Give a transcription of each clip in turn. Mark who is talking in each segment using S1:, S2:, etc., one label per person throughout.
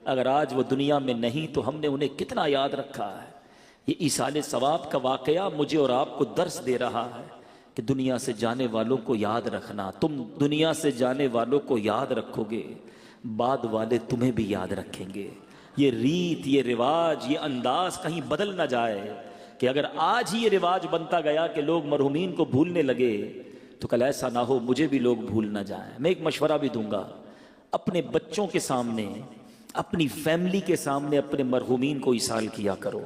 S1: اگر آج وہ دنیا میں نہیں تو ہم نے انہیں کتنا یاد رکھا ہے۔ یہ ایصال ثواب کا واقعہ مجھے اور آپ کو درس دے رہا ہے کہ دنیا سے جانے والوں کو یاد رکھنا۔ تم دنیا سے جانے والوں کو یاد رکھو گے، بعد والے تمہیں بھی یاد رکھیں گے۔ یہ ریت، یہ رواج، یہ انداز کہیں بدل نہ جائے کہ اگر آج ہی یہ رواج بنتا گیا کہ لوگ مرحومین کو بھولنے لگے تو کل ایسا نہ ہو مجھے بھی لوگ بھول نہ جائیں۔ میں ایک مشورہ بھی دوں گا، اپنے بچوں کے سامنے، اپنی فیملی کے سامنے اپنے مرحومین کو ایصال کیا کرو۔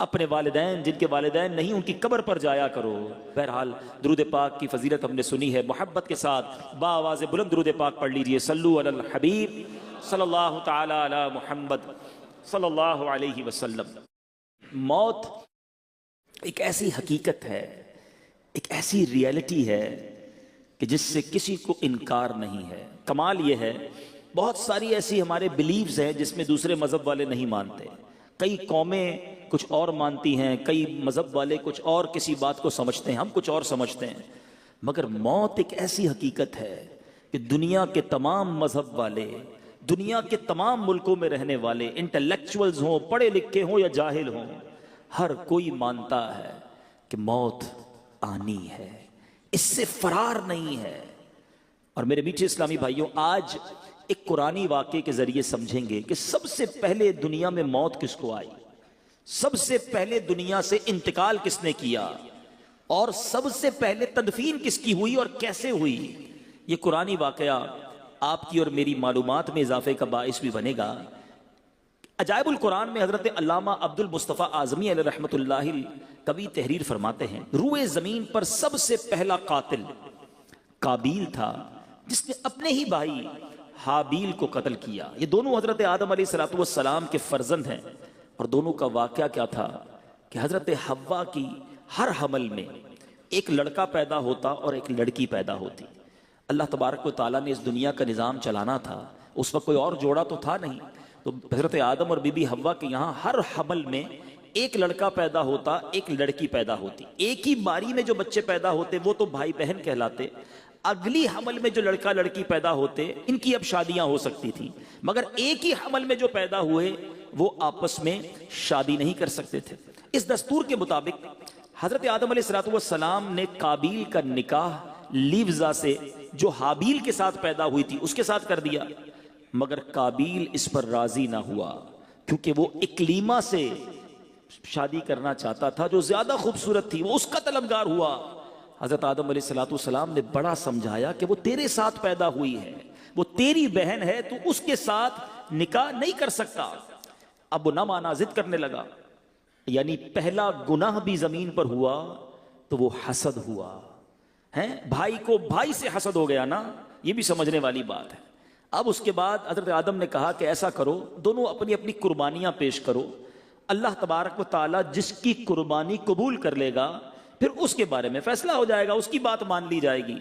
S1: اپنے والدین، جن کے والدین نہیں، ان کی قبر پر جایا کرو۔ بہرحال درود پاک کی فضیلت ہم نے سنی ہے، محبت کے ساتھ باآواز بلند درود پاک پڑھ لیجئے۔ صلو علی الحبیب صلی اللہ تعالی علی محمد صلی اللہ علیہ وسلم۔ موت ایک ایسی حقیقت ہے، ایک ایسی ریئلٹی ہے کہ جس سے کسی کو انکار نہیں ہے۔ کمال یہ ہے بہت ساری ایسی ہمارے بلیفز ہیں جس میں دوسرے مذہب والے نہیں مانتے۔ کئی قومیں کچھ اور مانتی ہیں، کئی مذہب والے کچھ اور کسی بات کو سمجھتے ہیں، ہم کچھ اور سمجھتے ہیں، مگر موت ایک ایسی حقیقت ہے کہ دنیا کے تمام مذہب والے، دنیا کے تمام ملکوں میں رہنے والے، انٹلیکچوئلز ہوں، پڑھے لکھے ہوں یا جاہل ہوں، ہر کوئی مانتا ہے کہ موت آنی ہے، اس سے فرار نہیں ہے۔ اور میرے میٹھے اسلامی بھائیوں، آج ایک قرآنی واقعے کے ذریعے سمجھیں گے کہ سب سے پہلے دنیا میں موت کس کو آئی، سب سے پہلے دنیا سے انتقال کس نے کیا، اور سب سے پہلے تدفین کس کی ہوئی اور کیسے ہوئی۔ یہ قرآنی واقعہ آپ کی اور میری معلومات میں اضافے کا باعث بھی بنے گا۔ عجائب القرآن میں حضرت علامہ عبد المصطفیٰ اعظمی علیہ رحمۃ اللہ کبھی تحریر فرماتے ہیں، روئے زمین پر سب سے پہلا قاتل قابیل تھا، جس نے اپنے ہی بھائی حابیل کو قتل کیا۔ یہ دونوں حضرت آدم علیہ السلام کے فرزند ہیں، اور دونوں کا واقعہ کیا تھا کہ حضرت حوا کی ہر حمل میں ایک لڑکا پیدا ہوتا اور ایک لڑکی پیدا ہوتی۔ اللہ تبارک و تعالیٰ نے اس دنیا کا نظام چلانا تھا، اس وقت کوئی اور جوڑا تو تھا نہیں، تو حضرت آدم اور بی بی حوا کے یہاں ہر حمل میں ایک لڑکا پیدا ہوتا، ایک لڑکی پیدا ہوتی۔ ایک ہی باری میں جو بچے پیدا ہوتے وہ تو بھائی بہن کہلاتے، اگلی حمل میں جو لڑکا لڑکی پیدا ہوتے ان کی اب شادیاں ہو سکتی تھی، مگر ایک ہی حمل میں جو پیدا ہوئے وہ آپس میں شادی نہیں کر سکتے تھے۔ اس دستور کے مطابق حضرت آدم علیہ السلام نے قابیل کا نکاح لیوزا سے جو حابیل کے ساتھ پیدا ہوئی تھی اس کے ساتھ کر دیا، مگر قابیل اس پر راضی نہ ہوا، کیونکہ وہ اکلیما سے شادی کرنا چاہتا تھا جو زیادہ خوبصورت تھی، وہ اس کا طلبگار ہوا۔ حضرت آدم علیہ السلام نے بڑا سمجھایا کہ وہ تیرے ساتھ پیدا ہوئی ہے، وہ تیری بہن ہے، تو اس کے ساتھ نکاح نہیں کر سکتا۔ اب وہ نہ مانا، ضد کرنے لگا، یعنی پہلا گناہ بھی زمین پر ہوا تو وہ حسد ہوا ہے، بھائی کو بھائی سے حسد ہو گیا نا، یہ بھی سمجھنے والی بات ہے۔ اب اس کے بعد حضرت آدم نے کہا کہ ایسا کرو، دونوں اپنی اپنی قربانیاں پیش کرو، اللہ تبارک و تعالیٰ جس کی قربانی قبول کر لے گا پھر اس کے بارے میں فیصلہ ہو جائے گا، اس کی بات مان لی جائے گی۔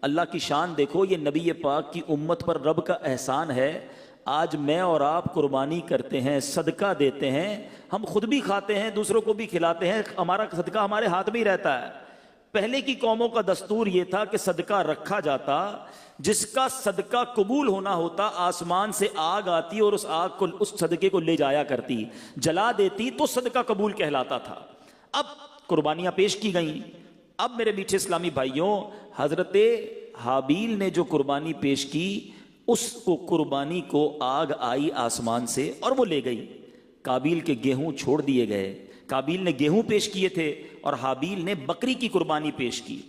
S1: اللہ کی شان دیکھو، یہ نبی پاک کی امت پر رب کا احسان ہے۔ آج میں اور آپ قربانی کرتے ہیں، صدقہ دیتے ہیں، ہم خود بھی کھاتے ہیں، دوسروں کو بھی کھلاتے ہیں، ہمارا صدقہ ہمارے ہاتھ میں ہی رہتا ہے۔ پہلے کی قوموں کا دستور یہ تھا کہ صدقہ رکھا جاتا، جس کا صدقہ قبول ہونا ہوتا آسمان سے آگ آتی اور اس آگ کو، اس صدقے کو لے جایا کرتی، جلا دیتی تو صدقہ قبول کہلاتا تھا۔ اب قربانیاں پیش کی گئیں۔ اب میرے میٹھے اسلامی بھائیوں، حضرت حابیل نے جو قربانی پیش کی، اس کو قربانی کو آگ آئی آسمان سے اور وہ لے گئی۔ قابیل کے گیہوں چھوڑ دیے گئے، قابیل نے گیہوں پیش کیے تھے اور حابیل نے بکری کی قربانی پیش کی۔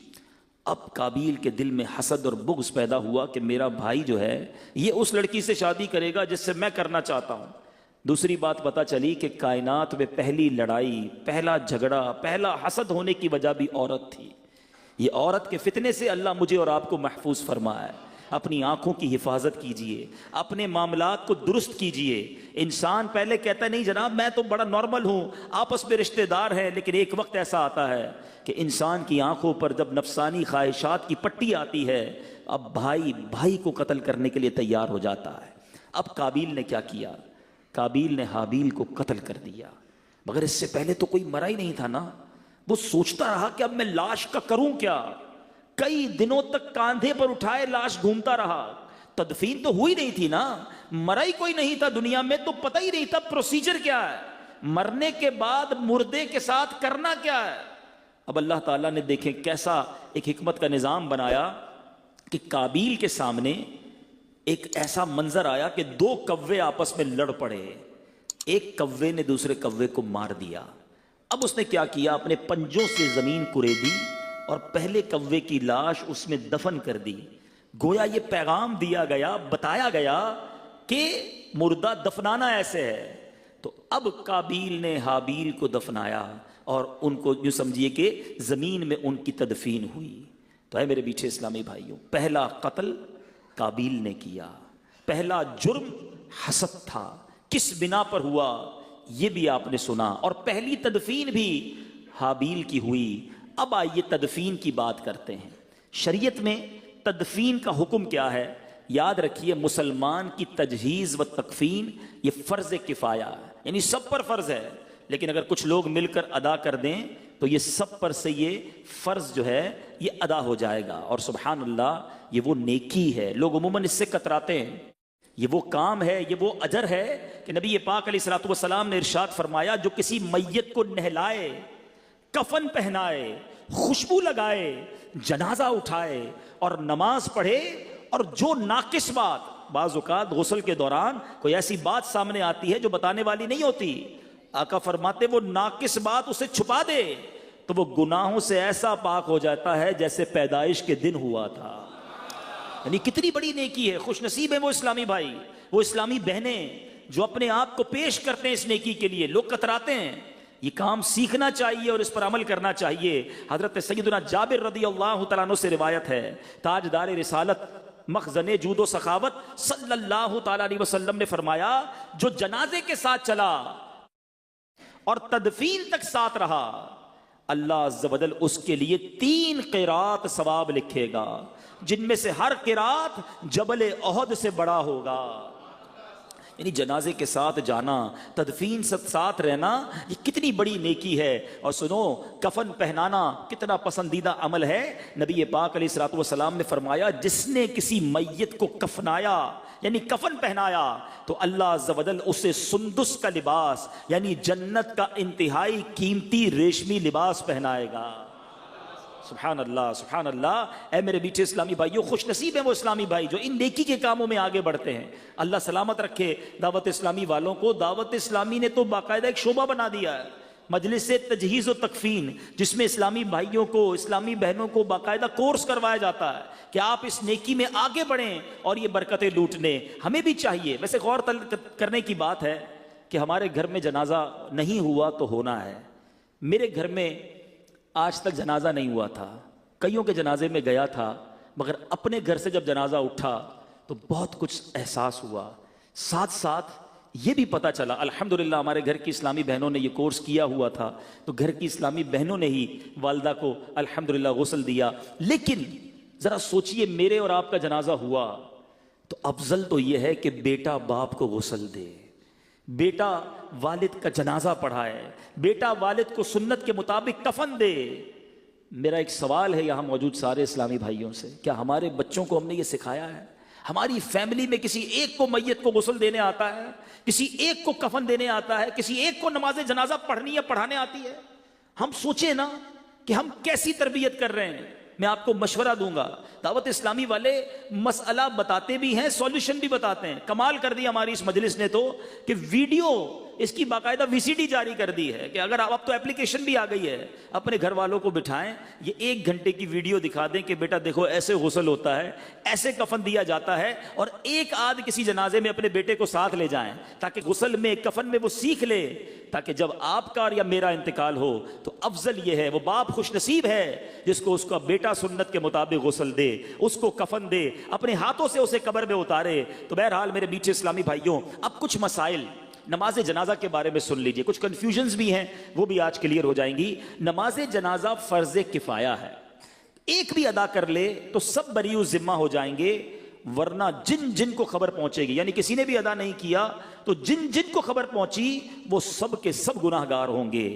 S1: اب قابیل کے دل میں حسد اور بغض پیدا ہوا کہ میرا بھائی جو ہے یہ اس لڑکی سے شادی کرے گا جس سے میں کرنا چاہتا ہوں۔ دوسری بات پتہ چلی کہ کائنات میں پہلی لڑائی، پہلا جھگڑا، پہلا حسد ہونے کی وجہ بھی عورت تھی۔ یہ عورت کے فتنے سے اللہ مجھے اور آپ کو محفوظ فرمائے۔ اپنی آنکھوں کی حفاظت کیجئے، اپنے معاملات کو درست کیجئے۔ انسان پہلے کہتا ہے نہیں جناب میں تو بڑا نارمل ہوں، آپس میں رشتہ دار ہیں، لیکن ایک وقت ایسا آتا ہے کہ انسان کی آنکھوں پر جب نفسانی خواہشات کی پٹی آتی ہے، اب بھائی بھائی کو قتل کرنے کے لیے تیار ہو جاتا ہے۔ اب قابیل نے کیا کیا؟ قابیل نے حابیل کو قتل کر دیا، مگر اس سے پہلے تو کوئی مرا ہی نہیں تھا نا۔ وہ سوچتا رہا کہ اب میں لاش کا کروں کیا۔ کئی دنوں تک کاندھے پر اٹھائے لاش گھومتا رہا، تدفین تو ہوئی نہیں تھی نا، مرا ہی کوئی نہیں تھا دنیا میں، تو پتہ ہی نہیں تھا پروسیجر کیا ہے، مرنے کے بعد مردے کے ساتھ کرنا کیا ہے۔ اب اللہ تعالیٰ نے دیکھیں کیسا ایک حکمت کا نظام بنایا کہ قابیل کے سامنے ایک ایسا منظر آیا کہ دو کوے آپس میں لڑ پڑے، ایک کوے نے دوسرے کوے کو مار دیا۔ اب اس نے کیا کیا، اپنے پنجوں سے زمین کریدی اور پہلے کوے کی لاش اس میں دفن کر دی۔ گویا یہ پیغام دیا گیا، بتایا گیا کہ مردہ دفنانا ایسے ہے۔ تو اب قابیل نے حابیل کو دفنایا اور ان کو یوں سمجھیے کہ زمین میں ان کی تدفین ہوئی۔ تو اے میرے پیچھے اسلامی بھائیوں، پہلا قتل قابیل نے کیا، پہلا جرم حسد تھا، کس بنا پر ہوا یہ بھی آپ نے سنا، اور پہلی تدفین بھی حابیل کی ہوئی۔ اب آئیے تدفین کی بات کرتے ہیں۔ شریعت میں تدفین کا حکم کیا ہے؟ یاد رکھیے، مسلمان کی تجہیز و تکفین یہ فرض کفایہ ہے، یعنی سب پر فرض ہے، لیکن اگر کچھ لوگ مل کر ادا کر دیں تو یہ سب پر سے یہ فرض جو ہے یہ ادا ہو جائے گا۔ اور سبحان اللہ، یہ وہ نیکی ہے، لوگ عموماً اس سے کتراتے ہیں، یہ وہ کام ہے، یہ وہ اجر ہے کہ نبی پاک علیہ الصلوۃ والسلام نے ارشاد فرمایا، جو کسی میت کو نہلائے، کفن پہنائے، خوشبو لگائے، جنازہ اٹھائے اور نماز پڑھے، اور جو ناقص بات، بعض اوقات غسل کے دوران کوئی ایسی بات سامنے آتی ہے جو بتانے والی نہیں ہوتی، آقا فرماتے وہ ناقص بات اسے چھپا دے تو وہ گناہوں سے ایسا پاک ہو جاتا ہے جیسے پیدائش کے دن ہوا تھا۔ یعنی کتنی بڑی نیکی ہے، خوش نصیب ہے وہ اسلامی بھائی، وہ اسلامی بہنیں جو اپنے آپ کو پیش کرتے ہیں اس نیکی کے لیے۔ لوگ کتراتے ہیں، یہ کام سیکھنا چاہیے اور اس پر عمل کرنا چاہیے۔ حضرت سیدنا جابر رضی اللہ تعالیٰ عنہ سے روایت ہے، تاجدار رسالت مخزن جود و سخاوت صلی اللہ تعالیٰ علیہ وسلم نے فرمایا، جو جنازے کے ساتھ چلا اور تدفین تک ساتھ رہا، اللہ عز و جل اس کے لیے 3 قرات ثواب لکھے گا، جن میں سے ہر قرات جبل احد سے بڑا ہوگا۔ یعنی جنازے کے ساتھ جانا، تدفین سے ساتھ رہنا، یہ کتنی بڑی نیکی ہے۔ اور سنو، کفن پہنانا کتنا پسندیدہ عمل ہے۔ نبی پاک علیہ الصلوۃ والسلام نے فرمایا، جس نے کسی میت کو کفنایا یعنی کفن پہنایا تو اللہ عز و جل اسے سندس کا لباس یعنی جنت کا انتہائی قیمتی ریشمی لباس پہنائے گا۔ سبحان اللہ، سبحان اللہ۔ اے میرے میٹھے اسلامی بھائیوں، خوش نصیب ہیں وہ اسلامی بھائی جو ان نیکی کے کاموں میں آگے بڑھتے ہیں۔ اللہ سلامت رکھے دعوت اسلامی والوں کو۔ دعوت اسلامی نے تو باقاعدہ ایک شعبہ بنا دیا ہے، مجلس تجہیز و تکفین، جس میں اسلامی بھائیوں کو، اسلامی بہنوں کو باقاعدہ کورس کروایا جاتا ہے کہ آپ اس نیکی میں آگے بڑھیں اور یہ برکتیں لوٹنے ہمیں بھی چاہیے۔ ویسے غور کرنے کی بات ہے کہ ہمارے گھر میں جنازہ نہیں ہوا تو ہونا ہے۔ میرے گھر میں آج تک جنازہ نہیں ہوا تھا، کئیوں کے جنازے میں گیا تھا، مگر اپنے گھر سے جب جنازہ اٹھا تو بہت کچھ احساس ہوا۔ ساتھ ساتھ یہ بھی پتہ چلا، الحمدللہ ہمارے گھر کی اسلامی بہنوں نے یہ کورس کیا ہوا تھا، تو گھر کی اسلامی بہنوں نے ہی والدہ کو الحمدللہ غسل دیا۔ لیکن ذرا سوچئے، میرے اور آپ کا جنازہ ہوا تو افضل تو یہ ہے کہ بیٹا باپ کو غسل دے، بیٹا والد کا جنازہ پڑھائے، بیٹا والد کو سنت کے مطابق کفن دے۔ میرا ایک سوال ہے یہاں موجود سارے اسلامی بھائیوں سے، کیا ہمارے بچوں کو ہم نے یہ سکھایا ہے؟ ہماری فیملی میں کسی ایک کو میت کو غسل دینے آتا ہے، کسی ایک کو کفن دینے آتا ہے، کسی ایک کو نماز جنازہ پڑھنی یا پڑھانے آتی ہے؟ ہم سوچیں نا کہ ہم کیسی تربیت کر رہے ہیں۔ میں آپ کو مشورہ دوں گا، دعوت اسلامی والے مسئلہ بتاتے بھی ہیں، سولوشن بھی بتاتے ہیں۔ کمال کر دی ہماری اس مجلس نے تو کہ ویڈیو اس کی باقاعدہ VCD جاری کر دی ہے کہ اگر اب تو ایپلیکیشن بھی آ گئی ہے، اپنے گھر والوں کو بٹھائیں، یہ 1 گھنٹے کی ویڈیو دکھا دیں کہ بیٹا دیکھو ایسے غسل ہوتا ہے، ایسے کفن دیا جاتا ہے، اور ایک آدھ کسی جنازے میں اپنے بیٹے کو ساتھ لے جائیں تاکہ غسل میں، کفن میں وہ سیکھ لے، تاکہ جب آپ کا یا میرا انتقال ہو تو افضل یہ ہے، وہ باپ خوش نصیب ہے جس کو اس کا بیٹا سنت کے مطابق غسل دے، اس کو کفن دے، اپنے ہاتھوں سے اسے قبر میں اتارے۔ تو بہرحال میرے میٹھے اسلامی بھائیوں، اب کچھ مسائل نماز جنازہ کے بارے میں سن لیجئے، کچھ کنفیوژنز بھی ہیں، وہ بھی آج کلیئر ہو جائیں گی۔ نماز جنازہ فرض کفایہ ہے، ایک بھی ادا کر لے تو سب بری ذمہ ہو جائیں گے، ورنہ جن جن کو خبر پہنچے گی، یعنی کسی نے بھی ادا نہیں کیا تو جن جن کو خبر پہنچی وہ سب کے سب گناہگار ہوں گے۔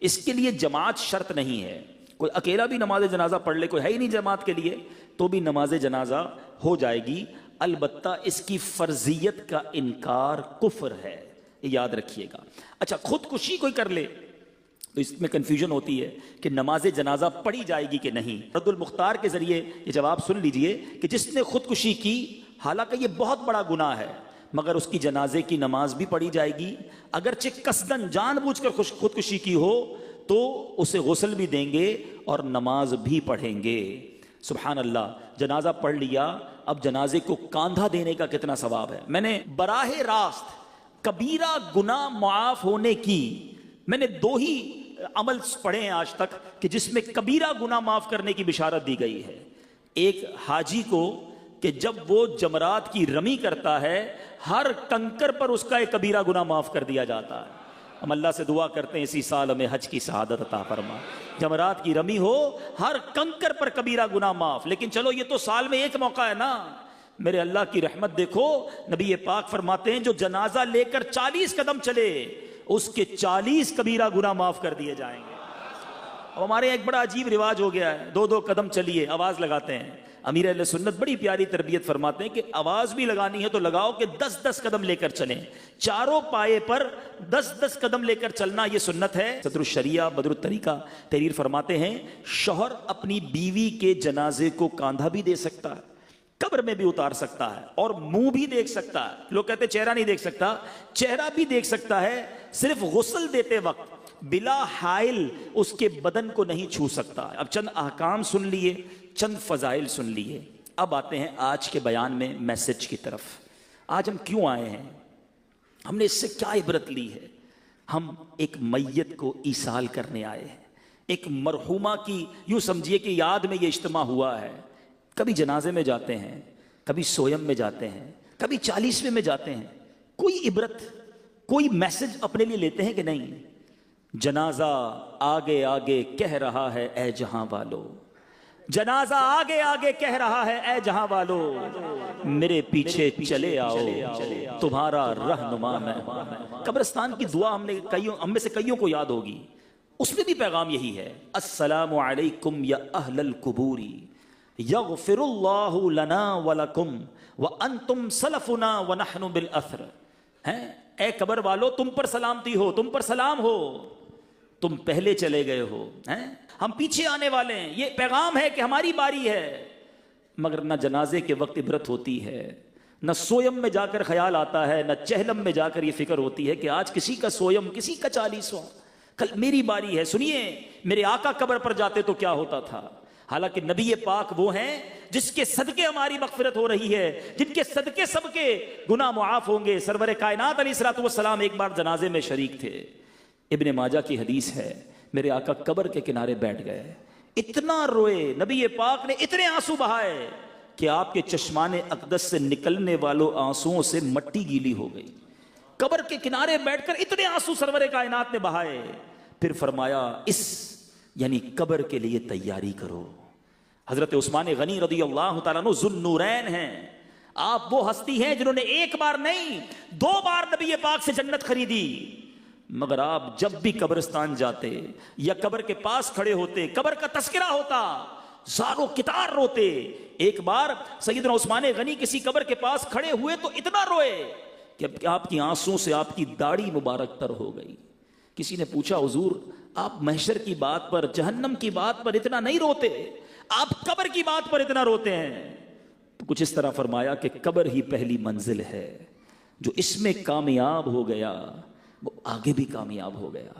S1: اس کے لیے جماعت شرط نہیں ہے، کوئی اکیلا بھی نماز جنازہ پڑھ لے، کوئی ہے ہی نہیں جماعت کے لیے، تو بھی نماز جنازہ ہو جائے گی۔ البتہ اس کی فرضیت کا انکار کفر ہے، یہ یاد رکھیے گا۔ اچھا، خودکشی کوئی کر لے تو اس میں کنفیوژن ہوتی ہے کہ نماز جنازہ پڑھی جائے گی کہ نہیں۔ رد المختار کے ذریعے یہ جواب سن لیجئے کہ جس نے خودکشی کی، حالانکہ یہ بہت بڑا گناہ ہے، مگر اس کی جنازے کی نماز بھی پڑھی جائے گی، اگرچہ قصداً جان بوجھ کر خودکشی کی ہو تو اسے غسل بھی دیں گے اور نماز بھی پڑھیں گے۔ سبحان اللہ، جنازہ پڑھ لیا، اب جنازے کو کاندھا دینے کا کتنا ثواب ہے۔ میں نے براہ راست کبیرہ گناہ معاف ہونے کی میں نے 2 ہی عمل پڑھے ہیں آج تک کہ جس میں کبیرہ گناہ معاف کرنے کی بشارت دی گئی ہے۔ ایک حاجی کو کہ جب وہ جمرات کی رمی کرتا ہے، ہر کنکر پر اس کا ایک کبیرہ گناہ معاف کر دیا جاتا ہے۔ ہم اللہ سے دعا کرتے ہیں اسی سال ہمیں حج کی سعادت عطا فرما، جمرات کی رمی ہو، ہر کنکر پر کبیرہ گناہ معاف۔ لیکن چلو یہ تو سال میں ایک موقع ہے نا، میرے اللہ کی رحمت دیکھو، نبی پاک فرماتے ہیں جو جنازہ لے کر 40 قدم چلے اس کے 40 کبیرہ گناہ معاف کر دیے جائیں گے۔ اب ہمارے یہاں ایک بڑا عجیب رواج ہو گیا ہے، 2 قدم چلیے، آواز لگاتے ہیں۔ امیر اہل سنت بڑی پیاری تربیت فرماتے ہیں کہ آواز بھی لگانی ہے تو لگاؤ کہ 10 قدم لے کر چلیں، چاروں پائے پر 10 قدم لے کر چلنا، یہ سنت ہے۔ صدر الشریعہ بدر الطریقہ تحریر فرماتے ہیں شوہر اپنی بیوی کے جنازے کو کاندھا بھی دے سکتا ہے، قبر میں بھی اتار سکتا ہے، اور منہ بھی دیکھ سکتا ہے۔ لوگ کہتے ہیں چہرہ نہیں دیکھ سکتا، چہرہ بھی دیکھ سکتا ہے، صرف غسل دیتے وقت بلا حائل اس کے بدن کو نہیں چھو سکتا۔ اب چند احکام سن لیے، چند فضائل سن لیے، اب آتے ہیں آج کے بیان میں میسج کی طرف۔ آج ہم کیوں آئے ہیں، ہم نے اس سے کیا عبرت لی ہے؟ ہم ایک میت کو ایصال کرنے آئے ہیں، ایک مرحومہ کی یوں سمجھیے کہ یاد میں یہ اجتماع ہوا ہے۔ کبھی جنازے میں جاتے ہیں، کبھی سویم میں جاتے ہیں، کبھی 40ویں میں جاتے ہیں، کوئی عبرت، کوئی میسج اپنے لیے لیتے ہیں کہ نہیں؟ جنازہ آگے آگے کہہ رہا ہے اے جہاں والو، جنازہ آگے آگے کہہ رہا ہے اے جہاں والو، میرے پیچھے چلے آؤ تمہارا رہنما میں ہوں۔ قبرستان کی دعا ہم میں سے کئیوں کو یاد ہوگی، اس میں بھی پیغام یہی ہے، السلام علیکم یا اہل القبور یغفر اللہ لنا ولکم وانتم سلفنا ونحن بالاثر۔ اے قبر والو، تم پر سلامتی ہو، تم پر سلام ہو، تم پہلے چلے گئے ہو، ہم پیچھے آنے والے ہیں۔ یہ پیغام ہے کہ ہماری باری ہے، مگر نہ جنازے کے وقت عبرت ہوتی ہے، نہ سویم میں جا کر خیال آتا ہے، نہ چہلم میں جا کر یہ فکر ہوتی ہے کہ آج کسی کا سویم، کسی کا 40واں، کل میری باری ہے۔ سنیے، میرے آقا قبر پر جاتے تو کیا ہوتا تھا، حالانکہ نبی پاک وہ ہیں جس کے صدقے ہماری مغفرت ہو رہی ہے، جن کے صدقے سب کے گناہ معاف ہوں گے۔ سرور کائنات علیہ الصلوۃ والسلام ایک بار جنازے میں شریک تھے، ابن ماجہ کی حدیث ہے، میرے آقا قبر کے کنارے بیٹھ گئے، اتنا روئے، نبی پاک نے اتنے آنسو بہائے کہ آپ کے چشمان اقدس سے نکلنے والوں آنسوؤں سے مٹی گیلی ہو گئی۔ قبر کے کنارے بیٹھ کر اتنے آنسو سرور کائنات نے بہائے، پھر فرمایا اس یعنی قبر کے لیے تیاری کرو۔ حضرت عثمان غنی رضی اللہ تعالیٰ عنہ ذو النورین ہیں، آپ وہ ہستی ہیں جنہوں نے ایک بار نہیں 2 بار نبی پاک سے جنت خریدی، مگر آپ جب بھی قبرستان جاتے یا قبر کے پاس کھڑے ہوتے، قبر کا تذکرہ ہوتا، زارو کتار روتے۔ ایک بار سیدنا عثمان غنی کسی قبر کے پاس کھڑے ہوئے تو اتنا روئے کہ آپ کی آنسوں سے آپ کی داڑھی مبارک تر ہو گئی۔ کسی نے پوچھا حضور آپ محشر کی بات پر، جہنم کی بات پر اتنا نہیں روتے، آپ قبر کی بات پر اتنا روتے ہیں؟ تو کچھ اس طرح فرمایا کہ قبر ہی پہلی منزل ہے، جو اس میں کامیاب ہو گیا وہ آگے بھی کامیاب ہو گیا۔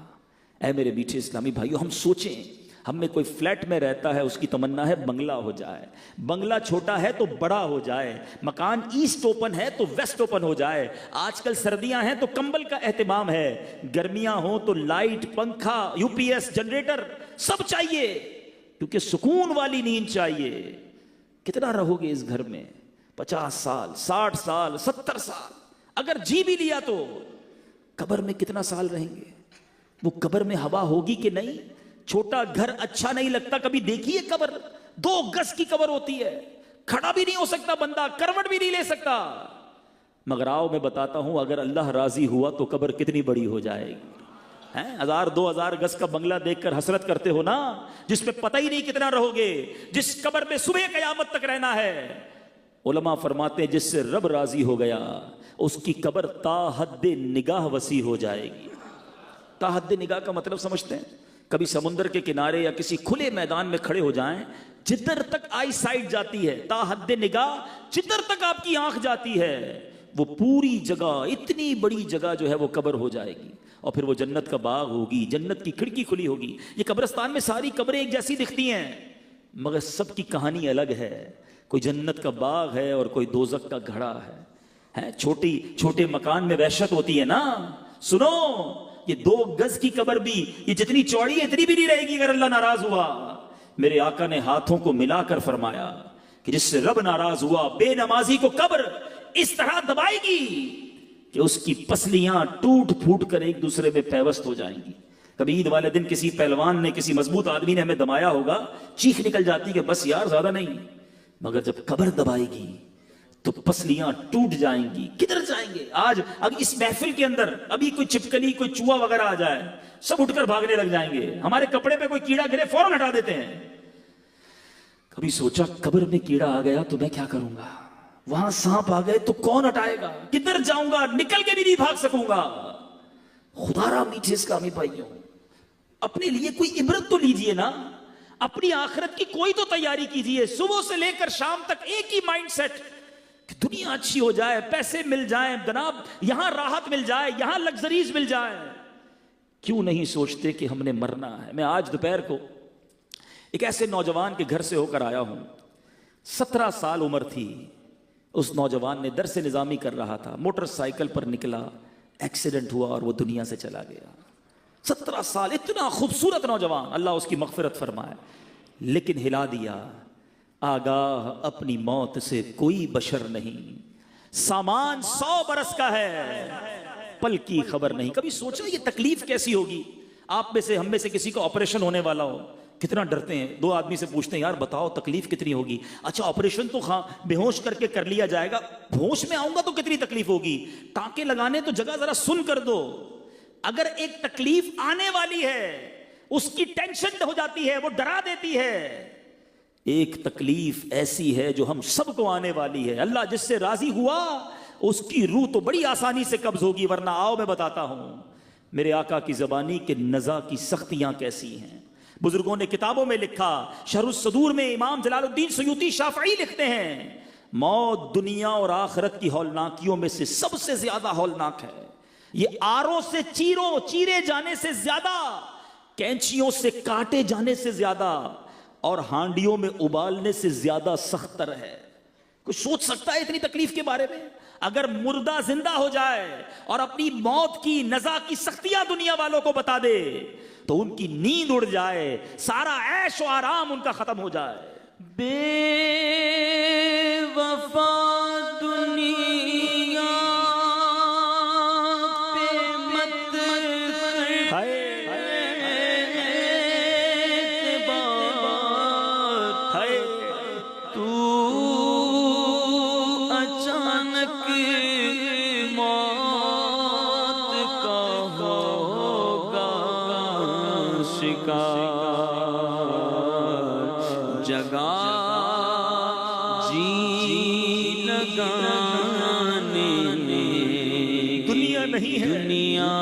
S1: اے میرے میٹھے اسلامی بھائیو، ہم سوچیں، ہم میں کوئی فلیٹ میں رہتا ہے، اس کی تمنا ہے بنگلہ ہو جائے، بنگلہ چھوٹا ہے تو بڑا ہو جائے، مکان ایسٹ اوپن ہے تو ویسٹ اوپن ہو جائے، آج کل سردیاں ہیں تو کمبل کا اہتمام ہے، گرمیاں ہوں تو لائٹ، پنکھا، یو پی ایس، جنریٹر سب چاہیے، کیونکہ سکون والی نیند چاہیے۔ کتنا رہو گے اس گھر میں؟ 50 سال، 60 سال، 70 سال، اگر جی بھی لیا تو قبر میں کتنا سال رہیں گے؟ وہ قبر میں ہوا ہوگی کہ نہیں؟ چھوٹا گھر اچھا نہیں لگتا، کبھی دیکھیے قبر 2 گز کی قبر ہوتی ہے، کھڑا بھی نہیں ہو سکتا بندہ، کروٹ بھی نہیں لے سکتا۔ مگر آؤ میں بتاتا ہوں، اگر اللہ راضی ہوا تو قبر کتنی بڑی ہو جائے گی۔ 1000-2000 گز کا بنگلہ دیکھ کر حسرت کرتے ہو نا، جس میں پتہ ہی نہیں کتنا رہو گے، جس قبر میں صبح قیامت تک رہنا ہے، علماء فرماتے ہیں جس سے رب راضی ہو گیا اس کی قبر تا حد نگاہ وسیع ہو جائے گی. تا حد نگاہ کا مطلب سمجھتے ہیں؟ کبھی سمندر کے کنارے یا کسی کھلے میدان میں کھڑے ہو جائیں, جدھر تک آئی سائٹ جاتی ہے, تا حد نگاہ جدھر تک آپ کی آنکھ جاتی ہے, وہ پوری جگہ, اتنی بڑی جگہ جو ہے وہ قبر ہو جائے گی. اور پھر وہ جنت کا باغ ہوگی, جنت کی کھڑکی کھلی ہوگی. یہ قبرستان میں ساری قبریں ایک جیسی دکھتی ہیں مگر سب کی کہانی الگ ہے. کوئی جنت کا باغ ہے اور کوئی دوزخ کا گھڑا ہے. چھوٹے مکان میں وحشت ہوتی ہے نا. سنو, یہ 2 گز کی قبر بھی یہ جتنی چوڑی ہے اتنی بھی نہیں رہے گی اگر اللہ ناراض ہوا. میرے آقا نے ہاتھوں کو ملا کر فرمایا کہ جس سے رب ناراض ہوا بے نمازی کو قبر اس طرح دبائے گی کہ اس کی پسلیاں ٹوٹ پھوٹ کر ایک دوسرے میں پیوست ہو جائیں گی. کبھی عید والے دن کسی پہلوان نے, کسی مضبوط آدمی نے ہمیں دبایا ہوگا, چیخ نکل جاتی کہ بس یار زیادہ نہیں. مگر جب قبر دبائے گی تو پسلیاں ٹوٹ جائیں گی. کدھر جائیں گے؟ آج اب اس محفل کے اندر ابھی کوئی چھپکلی, کوئی چوہا وغیرہ آ جائے, سب اٹھ کر بھاگنے لگ جائیں گے. ہمارے کپڑے پہ کوئی کیڑا گرے فوراً ہٹا دیتے ہیں. کبھی سوچا قبر میں کیڑا آ گیا تو میں کیا کروں گا؟ وہاں سانپ آ گئے تو کون ہٹائے گا؟ کدھر جاؤں گا؟ نکل کے بھی نہیں بھاگ سکوں گا. خدا را میٹھے اسلامی بھائیوں, اپنے لیے کوئی عبرت تو لیجئے نا. اپنی آخرت کی کوئی تو تیاری کیجئے. صبح سے لے کر شام تک ایک ہی مائنڈ سیٹ کہ دنیا اچھی ہو جائے, پیسے مل جائیں, جناب یہاں راحت مل جائے, یہاں لگژریز مل جائے. کیوں نہیں سوچتے کہ ہم نے مرنا ہے؟ میں آج دوپہر کو ایک ایسے نوجوان کے گھر سے ہو کر آیا ہوں. 17 سال عمر تھی. اس نوجوان نے درس نظامی کر رہا تھا, موٹر سائیکل پر نکلا, ایکسیڈنٹ ہوا اور وہ دنیا سے چلا گیا. 17 سال, اتنا خوبصورت نوجوان, اللہ اس کی مغفرت فرمائے. لیکن ہلا دیا, آگاہ اپنی موت سے کوئی بشر نہیں, سامان 100 برس کا ہے, پل کی خبر نہیں. کبھی سوچا یہ تکلیف کیسی ہوگی؟ آپ میں سے, ہم میں سے کسی کو آپریشن ہونے والا ہو, کتنا ڈرتے ہیں. 2 آدمی سے پوچھتے ہیں یار بتاؤ تکلیف کتنی ہوگی؟ اچھا آپریشن تو بے ہوش کر کے کر لیا جائے گا, ہوش میں آؤں گا تو کتنی تکلیف ہوگی؟ ٹانکے لگانے تو جگہ ذرا سن کر دو. اگر ایک تکلیف آنے والی ہے اس کی ٹینشن ہو جاتی ہے, وہ ڈرا دیتی ہے. ایک تکلیف ایسی ہے جو ہم سب کو آنے والی ہے. اللہ جس سے راضی ہوا اس کی روح تو بڑی آسانی سے قبض ہوگی, ورنہ آؤ میں بتاتا ہوں میرے آقا کی زبانی کے نزا کی سختیاں کیسی ہیں. بزرگوں نے کتابوں میں لکھا, شرح الصدور میں امام جلال الدین سیوطی شافعی لکھتے ہیں, موت دنیا اور آخرت کی ہولناکیوں میں سے سب سے زیادہ ہولناک ہے. یہ آروں سے چیرے جانے سے زیادہ, کینچیوں سے کاٹے جانے سے زیادہ, اور ہانڈیوں میں ابالنے سے زیادہ سخت تر ہے. کوئی سوچ سکتا ہے اتنی تکلیف کے بارے میں؟ اگر مردہ زندہ ہو جائے اور اپنی موت کی نزا کی سختیاں دنیا والوں کو بتا دے تو ان کی نیند اڑ جائے, سارا عیش و آرام ان کا ختم ہو جائے. بے وفا دنیا پہ مت تو اچانک موت کا ہوگا شکار, جگہ جی لگانے دنیا نہیں ہے, دنیا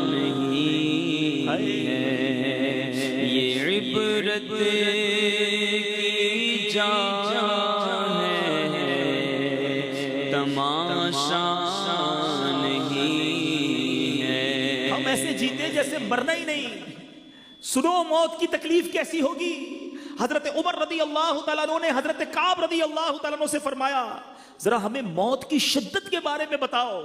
S1: نہیں ہے. یہ عبرت کی جان ہے, تماشا نہیں ہے. ہم ایسے جیتے جیسے مرنا ہی نہیں. سنو موت کی تکلیف کیسی ہوگی. حضرت عمر رضی اللہ تعالیٰ عنہ نے حضرت کعب رضی اللہ تعالیٰ عنہ سے فرمایا ذرا ہمیں موت کی شدت کے بارے میں بتاؤ.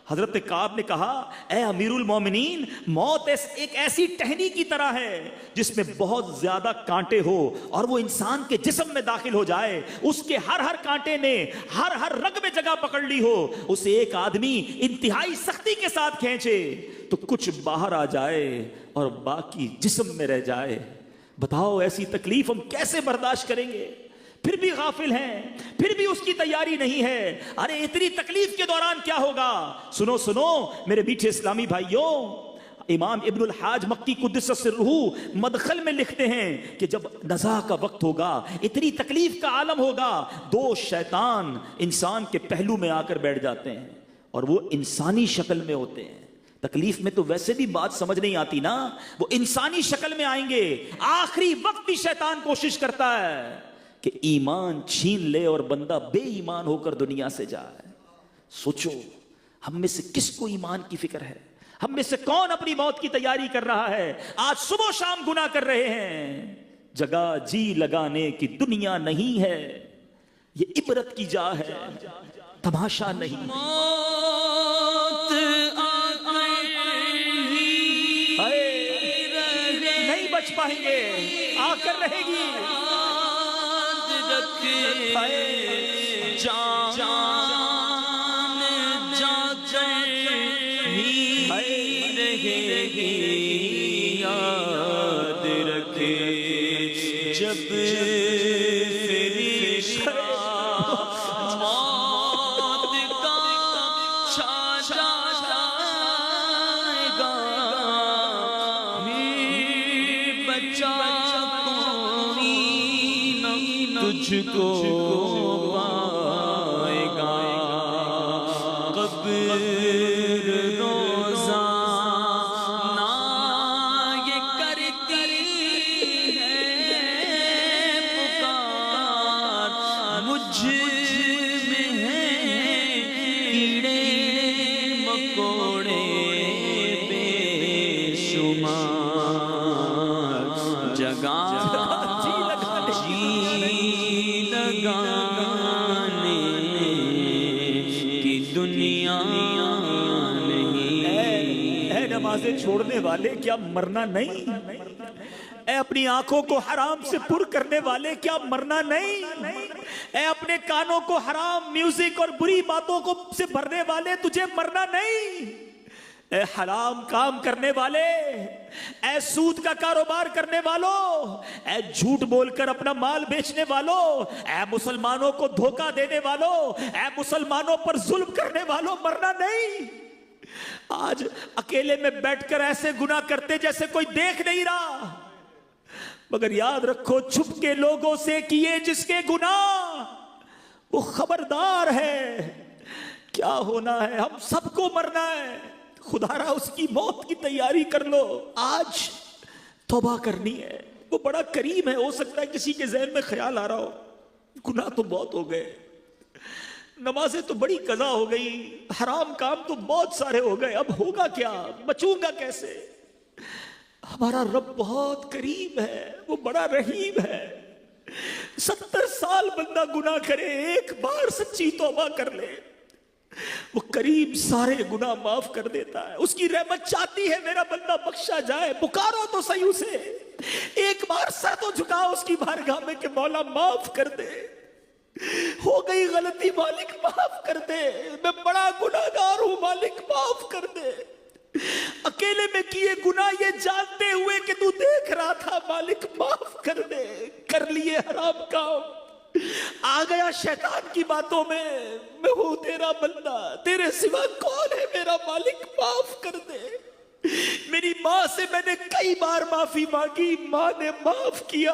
S1: حضرت کعب نے کہا اے امیر المومنین, موت ایک ایسی ٹہنی کی طرح ہے جس میں بہت زیادہ کانٹے ہو اور وہ انسان کے جسم میں داخل ہو جائے, اس کے ہر کانٹے نے ہر رگ میں جگہ پکڑ لی ہو, اسے ایک آدمی انتہائی سختی کے ساتھ کھینچے تو کچھ باہر آ جائے اور باقی جسم میں رہ جائے. بتاؤ ایسی تکلیف ہم کیسے برداشت کریں گے؟ پھر بھی غافل ہیں, پھر بھی اس کی تیاری نہیں ہے. ارے اتنی تکلیف کے دوران کیا ہوگا؟ سنو میرے میٹھے اسلامی بھائیوں, امام ابن الحاج مکی قدس سرہ مدخل میں لکھتے ہیں کہ جب نزاع کا وقت ہوگا، اتنی تکلیف کا عالم ہوگا، دو شیطان انسان کے پہلو میں آ کر بیٹھ جاتے ہیں اور وہ انسانی شکل میں ہوتے ہیں۔ تکلیف میں تو ویسے بھی بات سمجھ نہیں آتی نا، وہ انسانی شکل میں آئیں گے۔ آخری وقت بھی شیطان کوشش کرتا ہے کہ ایمان چھین لے اور بندہ بے ایمان ہو کر دنیا سے جائے۔ سوچو ہم میں سے کس کو ایمان کی فکر ہے؟ ہم میں سے کون اپنی موت کی تیاری کر رہا ہے؟ آج صبح و شام گناہ کر رہے ہیں۔ جگہ جی لگانے کی دنیا نہیں ہے، یہ عبرت کی جا ہے، تماشا نہیں۔ نہیں بچ پائیں گے، آ کر رہے گی۔
S2: یاد رکھے جب موت کا چھا جائے گا، بچہ کوئی نہ تجھ کو پائے گا۔ قبر
S1: نمازیں چھوڑنے والے کیا مرنا نہیں؟ اے اپنی آنکھوں کو حرام سے پر کرنے والے کیا مرنا نہیں؟ اے اپنے کانوں کو حرام میوزک اور بری باتوں کو سے بھرنے والے تجھے مرنا نہیں؟ اے حرام کام کرنے والے، اے سود کا کاروبار کرنے والوں، اے جھوٹ بول کر اپنا مال بیچنے والوں، اے مسلمانوں کو دھوکہ دینے والوں، اے مسلمانوں پر ظلم کرنے والوں، مرنا نہیں؟ آج اکیلے میں بیٹھ کر ایسے گناہ کرتے جیسے کوئی دیکھ نہیں رہا، مگر یاد رکھو چھپ کے لوگوں سے کیے جس کے گناہ وہ خبردار ہے کیا ہونا ہے۔ ہم سب کو مرنا ہے، خدا را اس کی موت کی تیاری کر لو۔ آج توبہ کرنی ہے، وہ بڑا کریم ہے۔ ہو سکتا ہے کسی کے ذہن میں خیال آ رہا ہو گناہ تو بہت ہو گئے، نمازیں تو بڑی قضا ہو گئی، حرام کام تو بہت سارے ہو گئے، اب ہوگا کیا، بچوں گا کیسے؟ ہمارا رب بہت کریم ہے، وہ بڑا رحیم ہے۔ 70 سال بندہ گناہ کرے، ایک بار سچی توبہ کر لے، وہ کریم سارے گناہ معاف کر دیتا ہے۔ اس کی رحمت چاہتی ہے میرا بندہ بخشا جائے، پکارو تو صحیح اسے، ایک بار سر تو جھکاؤ اس کی بارگاہ میں کہ مولا معاف کر دے، ہو گئی غلطی مالک معاف کر دے، میں بڑا گناہگار ہوں مالک معاف کر دے، اکیلے میں کیے گناہ یہ جانتے ہوئے کہ تو دیکھ رہا تھا مالک معاف کر دے، کر لیے حرام کام، آ گیا شیطان کی باتوں میں ہوں تیرا بندہ، تیرے سوا کون ہے میرا مالک معاف کر دے۔ میری ماں سے میں نے کئی بار معافی مانگی، ماں نے معاف کیا۔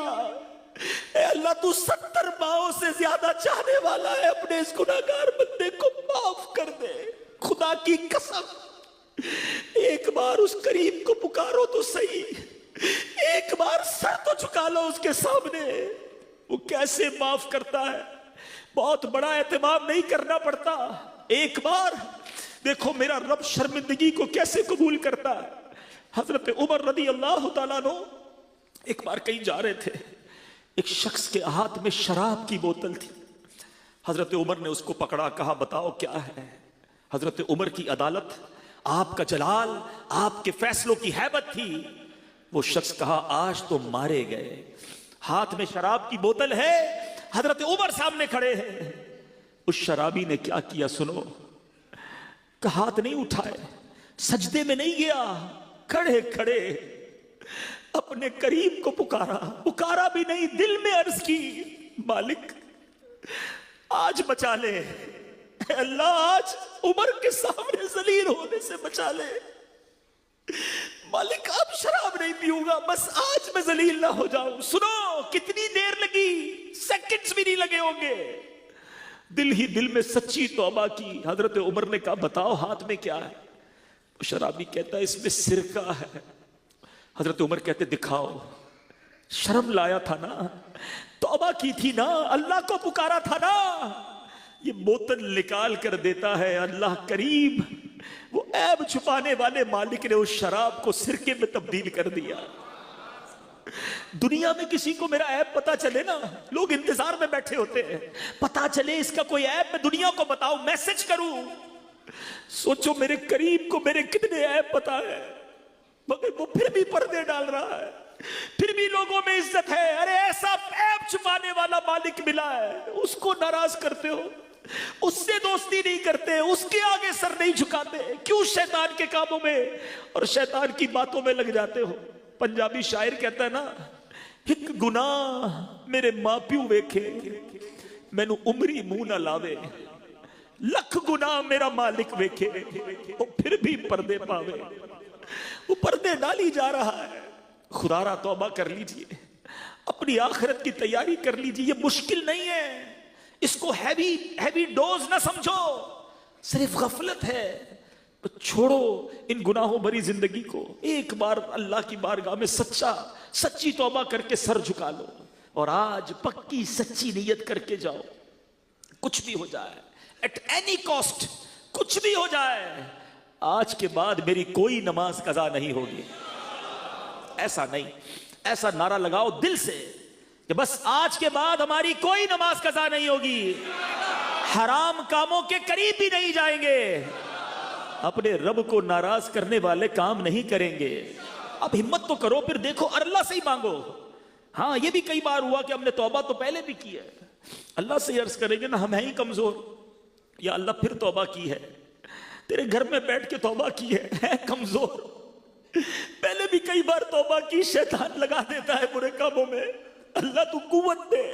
S1: اے اللہ تو 70 ماؤں سے زیادہ چاہنے والا ہے، اپنے اس گناہگار بندے کو معاف کر دے۔ خدا کی قسم ایک بار اس کریم کو پکارو تو صحیح، ایک بار سر تو جھکا لو اس کے سامنے، وہ کیسے معاف کرتا ہے۔ بہت بڑا اہتمام نہیں کرنا پڑتا، ایک بار دیکھو میرا رب شرمندگی کو کیسے قبول کرتا ہے۔ حضرت عمر رضی اللہ تعالیٰ عنہ ایک بار کہیں جا رہے تھے، ایک شخص کے ہاتھ میں شراب کی بوتل تھی، حضرت عمر نے اس کو پکڑا، کہا بتاؤ کیا ہے۔ حضرت عمر کی عدالت، آپ کا جلال، آپ کے فیصلوں کی ہیبت تھی۔ وہ شخص کہا آج تو مارے گئے، ہاتھ میں شراب کی بوتل ہے، حضرت عمر سامنے کھڑے ہیں۔ اس شرابی نے کیا کیا سنو، کہ ہاتھ نہیں اٹھائے، سجدے میں نہیں گیا، کھڑے کھڑے اپنے کریم کو پکارا بھی نہیں، دل میں عرض کی مالک آج بچا لے، اے اللہ آج عمر کے سامنے ذلیل ہونے سے بچا لے، مالک اب شراب نہیں پیوں گا، بس آج میں ذلیل نہ ہو جاؤں۔ سنو کتنی دیر لگی، سیکنڈز بھی نہیں لگے ہوں گے، دل ہی دل میں سچی توبہ کی۔ حضرت عمر نے کہا بتاؤ ہاتھ میں کیا ہے؟ شرابی کہتا ہے اس میں سرکہ ہے۔ حضرت عمر کہتے دکھاؤ۔ شرم لایا تھا نا، توبہ کی تھی نا، اللہ کو پکارا تھا نا۔ یہ بوتل نکال کر دیتا ہے اللہ کریم، وہ عیب چھپانے والے مالک نے اس شراب کو سرکے میں تبدیل کر دیا۔ دنیا میں کسی کو میرا عیب پتا چلے نا، لوگ انتظار میں بیٹھے ہوتے ہیں، پتا چلے اس کا کوئی عیب، میں دنیا کو بتاؤں، میسج کروں۔ سوچو میرے کریم کو میرے کتنے عیب پتا ہے، مگر وہ پھر بھی پردے ڈال رہا ہے، پھر بھی لوگوں میں عزت ہے۔ ارے ایسا عیب چھپانے والا مالک ملا ہے، اس کو ناراض کرتے ہو، اس سے دوستی نہیں کرتے، اس کے آگے سر نہیں جھکاتے، کیوں شیطان کے کاموں میں اور شیطان کی باتوں میں لگ جاتے ہو؟ پنجابی شاعر کہتا ہے نا، ایک گناہ میرے ماں پیو ویکھے مینوں عمری منہ نہ لاوے، لکھ گناہ میرا مالک ویکھے وہ پھر بھی پردے پاوے۔ وہ پردے ڈالی جا رہا ہے۔ خدا را توبہ کر لیجئے، اپنی آخرت کی تیاری کر لیجئے، یہ مشکل نہیں ہے، اس کو ہیوی ڈوز نہ سمجھو، صرف غفلت ہے۔ چھوڑو ان گناہوں بھری زندگی کو، ایک بار اللہ کی بارگاہ میں سچی توبہ کر کے سر جھکا لو، اور آج پکی سچی نیت کر کے جاؤ، کچھ بھی ہو جائے، ایٹ اینی کاسٹ، کچھ بھی ہو جائے، آج کے بعد میری کوئی نماز قضا نہیں ہوگی۔ ایسا نہیں، ایسا نعرہ لگاؤ دل سے کہ بس آج کے بعد ہماری کوئی نماز قضا نہیں ہوگی، حرام کاموں کے قریب بھی نہیں جائیں گے، اپنے رب کو ناراض کرنے والے کام نہیں کریں گے۔ اب ہمت تو کرو، پھر دیکھو اللہ سے ہی مانگو۔ ہاں یہ بھی کئی بار ہوا کہ ہم نے توبہ تو پہلے بھی کی ہے، اللہ سے عرض کریں گے نا ہم ہیں ہی کمزور، یا اللہ پھر توبہ کی ہے، تیرے گھر میں بیٹھ کے توبہ کی ہے کمزور، پہلے بھی کئی بار توبہ کی، شیطان لگا دیتا ہے برے کاموں میں۔ اللہ تو قوت دے،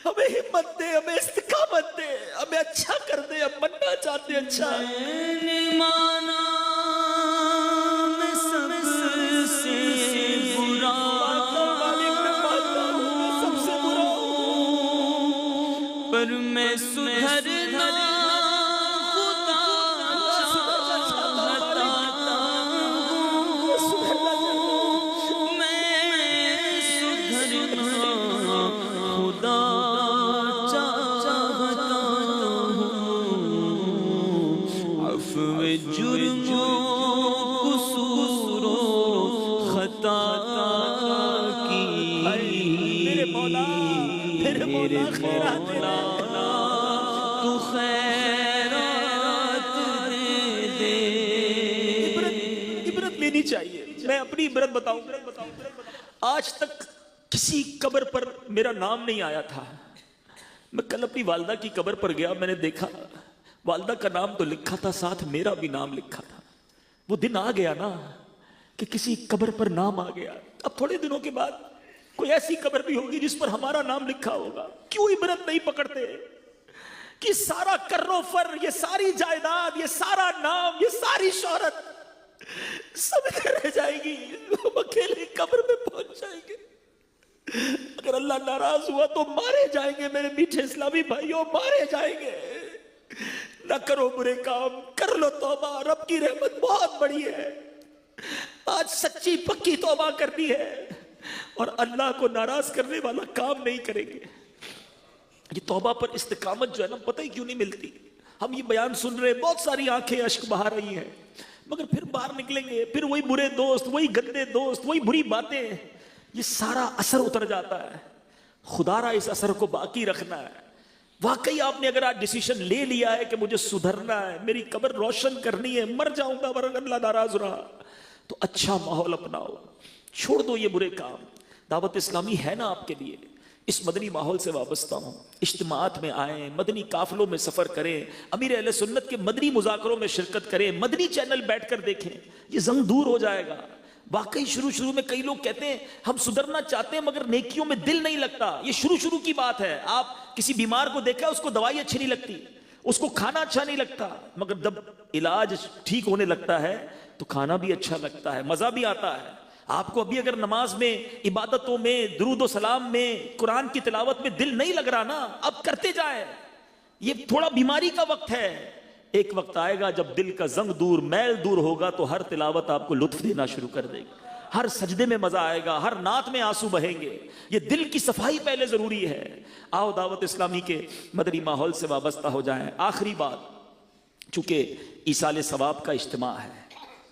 S1: ہمیں ہمت دے، ہمیں استقامت دے، ہمیں اچھا کر دے، ہم بننا چاہتے ہیں اچھا۔
S2: میں نے مانا میں سب سے برا،
S1: سب سے برا،
S2: پر میں سدھرنا
S1: میرے خیرات
S2: تو خیرات دے۔
S1: عبرت لینی چاہیے۔ میں اپنی عبرت بتاؤں، آج تک کسی قبر پر میرا نام نہیں آیا تھا۔ میں کل اپنی والدہ کی قبر پر گیا، میں نے دیکھا والدہ کا نام تو لکھا تھا، ساتھ میرا بھی نام لکھا تھا۔ وہ دن آ گیا نا کہ کسی قبر پر نام آ گیا۔ اب تھوڑے دنوں کے بعد کوئی ایسی قبر بھی ہوگی جس پر ہمارا نام لکھا ہوگا۔ کیوں عبرت نہیں پکڑتے کہ سارا کر و فر، یہ ساری جائیداد، یہ سارا نام، یہ ساری شہرت سب رہ جائے گی، ہم اکیلے قبر میں پہنچ جائیں گے۔ اگر اللہ ناراض ہوا تو مارے جائیں گے، میرے میٹھے اسلامی بھائیوں، مارے جائیں گے۔ نہ کرو برے کام، کر لو توبہ، رب کی رحمت بہت بڑی ہے۔ آج سچی پکی توبہ کرنی ہے اور اللہ کو ناراض کرنے والا کام نہیں کریں گے۔ یہ توبہ پر استقامت جو ہے نا، پتہ ہی کیوں نہیں ملتی۔ ہم یہ بیان سن رہے ہیں، بہت ساری آنکھیں اشک بہا رہی ہیں، مگر پھر باہر نکلیں گے، پھر وہی برے دوست، وہی گندے دوست، وہی بری باتیں، یہ سارا اثر اتر جاتا ہے۔ خدا را اس اثر کو باقی رکھنا ہے۔ واقعی آپ نے اگر آج ڈیسیشن لے لیا ہے کہ مجھے سدھرنا ہے، میری قبر روشن کرنی ہے، مر جاؤں گا ورنہ اللہ ناراض رہا، تو اچھا ماحول اپناؤ، چھوڑ دو یہ برے کام۔ دعوت اسلامی ہے نا آپ کے لیے، اس مدنی ماحول سے وابستہ ہوں، اجتماعات میں آئیں، مدنی قافلوں میں سفر کریں، امیر اہل سنت کے مدنی مذاکروں میں شرکت کریں، مدنی چینل بیٹھ کر دیکھیں، یہ زنگ دور ہو جائے گا۔ واقعی شروع میں کئی لوگ کہتے ہیں ہم سدھرنا چاہتے ہیں مگر نیکیوں میں دل نہیں لگتا۔ یہ شروع کی بات ہے۔ آپ کسی بیمار کو دیکھا، اس کو دوائی اچھی نہیں لگتی، اس کو کھانا اچھا نہیں لگتا، مگر جب علاج ٹھیک ہونے لگتا ہے تو کھانا بھی اچھا لگتا ہے، مزہ بھی آتا ہے۔ آپ کو ابھی اگر نماز میں، عبادتوں میں، درود و سلام میں، قرآن کی تلاوت میں دل نہیں لگ رہا نا، اب کرتے جائیں۔ یہ تھوڑا بیماری کا وقت ہے، ایک وقت آئے گا جب دل کا زنگ دور، میل دور ہوگا تو ہر تلاوت آپ کو لطف دینا شروع کر دے گی، ہر سجدے میں مزہ آئے گا، ہر نعت میں آنسو بہیں گے۔ یہ دل کی صفائی پہلے ضروری ہے۔ آؤ دعوت اسلامی کے مدنی ماحول سے وابستہ ہو جائیں۔ آخری بات، چونکہ ایصال ثواب کا اجتماع ہے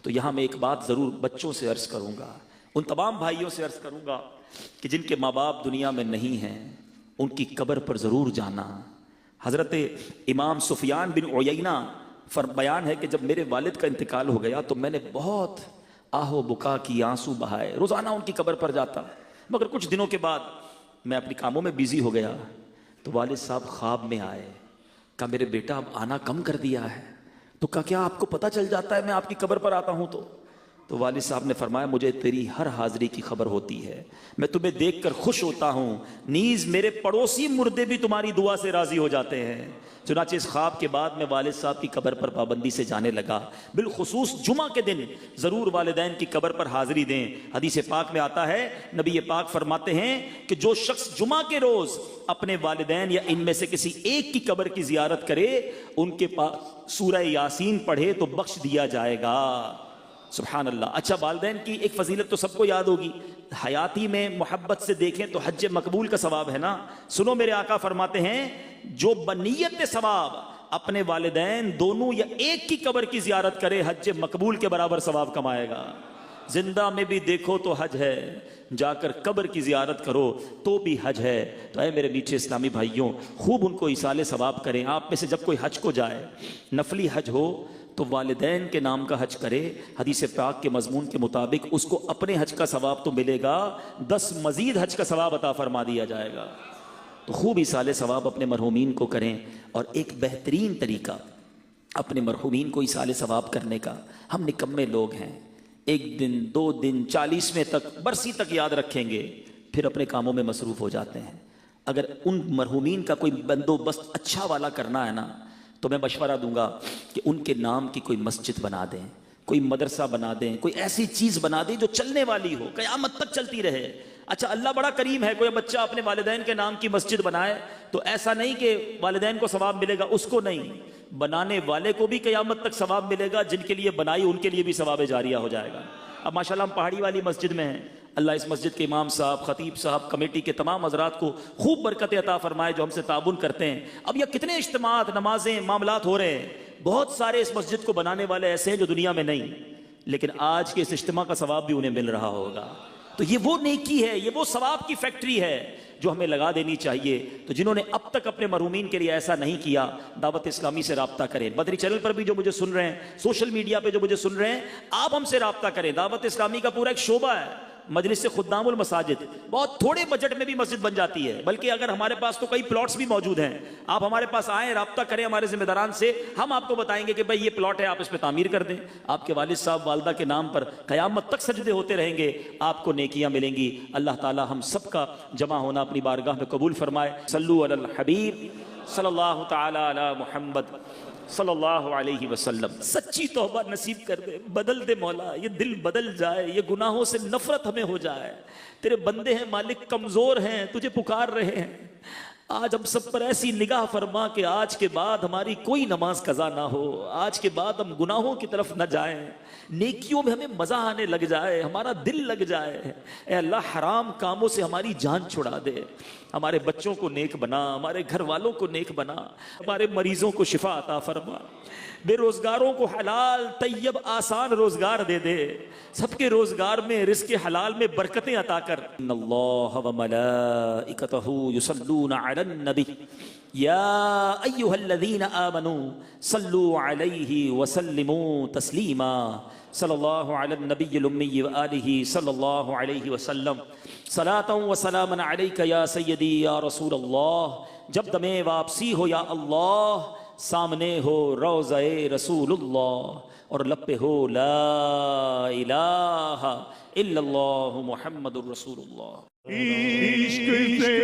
S1: تو یہاں میں ایک بات ضرور بچوں سے عرض کروں گا، ان تمام بھائیوں سے عرض کروں گا کہ جن کے ماں باپ دنیا میں نہیں ہیں ان کی قبر پر ضرور جانا۔ حضرت امام سفیان بن عیینہ بیان ہے کہ جب میرے والد کا انتقال ہو گیا تو میں نے بہت آہ و بکا کی، آنسو بہائے، روزانہ ان کی قبر پر جاتا، مگر کچھ دنوں کے بعد میں اپنی کاموں میں بیزی ہو گیا تو والد صاحب خواب میں آئے، کہا میرے بیٹا اب آنا کم کر دیا ہے۔ تو کہا کیا آپ کو پتہ چل جاتا ہے میں آپ کی قبر پر آتا ہوں؟ تو والد صاحب نے فرمایا مجھے تیری ہر حاضری کی خبر ہوتی ہے، میں تمہیں دیکھ کر خوش ہوتا ہوں، نیز میرے پڑوسی مردے بھی تمہاری دعا سے راضی ہو جاتے ہیں۔ چنانچہ اس خواب کے بعد میں والد صاحب کی قبر پر پابندی سے جانے لگا، بالخصوص جمعہ کے دن ضرور والدین کی قبر پر حاضری دیں۔ حدیث پاک میں آتا ہے، نبی پاک فرماتے ہیں کہ جو شخص جمعہ کے روز اپنے والدین یا ان میں سے کسی ایک کی قبر کی زیارت کرے، ان کے پاس سورہ یاسین پڑھے تو بخش دیا جائے گا۔ سبحان اللہ۔ اچھا، والدین کی ایک فضیلت تو سب کو یاد ہوگی، حیاتی میں محبت سے دیکھیں تو حج مقبول کا ثواب ہے نا۔ سنو، میرے آقا فرماتے ہیں جو بنیت ثواب اپنے والدین دونوں یا ایک کی قبر کی زیارت کرے، حج مقبول کے برابر ثواب کمائے گا۔ زندہ میں بھی دیکھو تو حج ہے، جا کر قبر کی زیارت کرو تو بھی حج ہے۔ تو اے میرے میٹھے اسلامی بھائیوں، خوب ان کو ایصال ثواب کریں۔ آپ میں سے جب کوئی حج کو جائے، نفلی حج ہو تو والدین کے نام کا حج کرے۔ حدیث پاک کے مضمون کے مطابق اس کو اپنے حج کا ثواب تو ملے گا، 10 مزید حج کا ثواب عطا فرما دیا جائے گا۔ تو خوب ایصال ثواب اپنے مرحومین کو کریں۔ اور ایک بہترین طریقہ اپنے مرحومین کو ایصال ثواب کرنے کا، ہم نکمے لوگ ہیں، 1 دن 2 دن 40ویں تک، برسی تک یاد رکھیں گے، پھر اپنے کاموں میں مصروف ہو جاتے ہیں۔ اگر ان مرحومین کا کوئی بندوبست اچھا والا کرنا ہے نا، تو میں مشورہ دوں گا کہ ان کے نام کی کوئی مسجد بنا دیں، کوئی مدرسہ بنا دیں، کوئی ایسی چیز بنا دیں جو چلنے والی ہو، قیامت تک چلتی رہے۔ اچھا، اللہ بڑا کریم ہے، کوئی بچہ اپنے والدین کے نام کی مسجد بنائے تو ایسا نہیں کہ والدین کو ثواب ملے گا، اس کو نہیں، بنانے والے کو بھی قیامت تک ثواب ملے گا، جن کے لیے بنائی ان کے لیے بھی ثواب جاریہ ہو جائے گا۔ اب ماشاءاللہ ہم پہاڑی والی مسجد میں ہیں، اللہ اس مسجد کے امام صاحب، خطیب صاحب، کمیٹی کے تمام حضرات کو خوب برکت عطا فرمائے جو ہم سے تعاون کرتے ہیں۔ اب یہ کتنے اجتماعات، نمازیں، معاملات ہو رہے ہیں، بہت سارے اس مسجد کو بنانے والے ایسے ہیں جو دنیا میں نہیں، لیکن آج کے اس اجتماع کا ثواب بھی انہیں مل رہا ہوگا۔ تو یہ وہ نیکی ہے، یہ وہ ثواب کی فیکٹری ہے جو ہمیں لگا دینی چاہیے۔ تو جنہوں نے اب تک اپنے مرحومین کے لیے ایسا نہیں کیا، دعوت اسلامی سے رابطہ کریں۔ بدری چینل پر بھی جو مجھے سن رہے ہیں، سوشل میڈیا پہ جو مجھے سن رہے ہیں، آپ ہم سے رابطہ کریں۔ دعوت اسلامی کا پورا ایک شعبہ ہے، مجلس سے خدام المساجد، بہت تھوڑے بجٹ میں بھی مسجد بن جاتی ہے، بلکہ اگر ہمارے پاس تو کئی پلاٹس بھی موجود ہیں، آپ ہمارے پاس آئیں، رابطہ کریں ہمارے ذمہ داران سے، ہم آپ کو بتائیں گے کہ بھائی یہ پلاٹ ہے، آپ اس پہ تعمیر کر دیں، آپ کے والد صاحب والدہ کے نام پر قیامت تک سجدے ہوتے رہیں گے، آپ کو نیکیاں ملیں گی۔ اللہ تعالی ہم سب کا جمع ہونا اپنی بارگاہ میں قبول فرمائے۔ صلو علی الحبیب صلی اللہ تعالی علی محمد صلی اللہ علیہ وسلم۔ سچی توبہ نصیب کر دے، بدل دے مولا، یہ دل بدل جائے، یہ گناہوں سے نفرت ہمیں ہو جائے۔ تیرے بندے ہیں مالک، کمزور ہیں، تجھے پکار رہے ہیں، آج ہم سب پر ایسی نگاہ فرما کہ آج کے بعد ہماری کوئی نماز قضا نہ ہو، آج کے بعد ہم گناہوں کی طرف نہ جائیں، نیکیوں میں ہمیں مزہ آنے لگ جائے، ہمارا دل لگ جائے۔ اے اللہ، حرام کاموں سے ہماری جان چھڑا دے، ہمارے بچوں کو نیک بنا، ہمارے گھر والوں کو نیک بنا، ہمارے مریضوں کو شفا عطا فرما، بے روزگاروں کو حلال طیب آسان روزگار دے دے، سب کے روزگار میں رزق حلال میں برکتیں عطا کر۔ ان اللہ و ملائکتہ یصلون علی النبی یا ایھا الذین آمنوا صلوا علیہ وسلموا تسلیما۔ صلی اللہ علی النبی الامی وآلہ صلی اللہ علیہ وسلم۔ صلاۃ و سلام علیک یا سیدی یا رسول اللہ۔ جب دمیں واپسی ہو یا اللہ، سامنے ہو روضہ رسول اللہ، اور لب پہ ہو لا الہ الا اللہ محمد الرسول اللہ۔
S3: عشق سے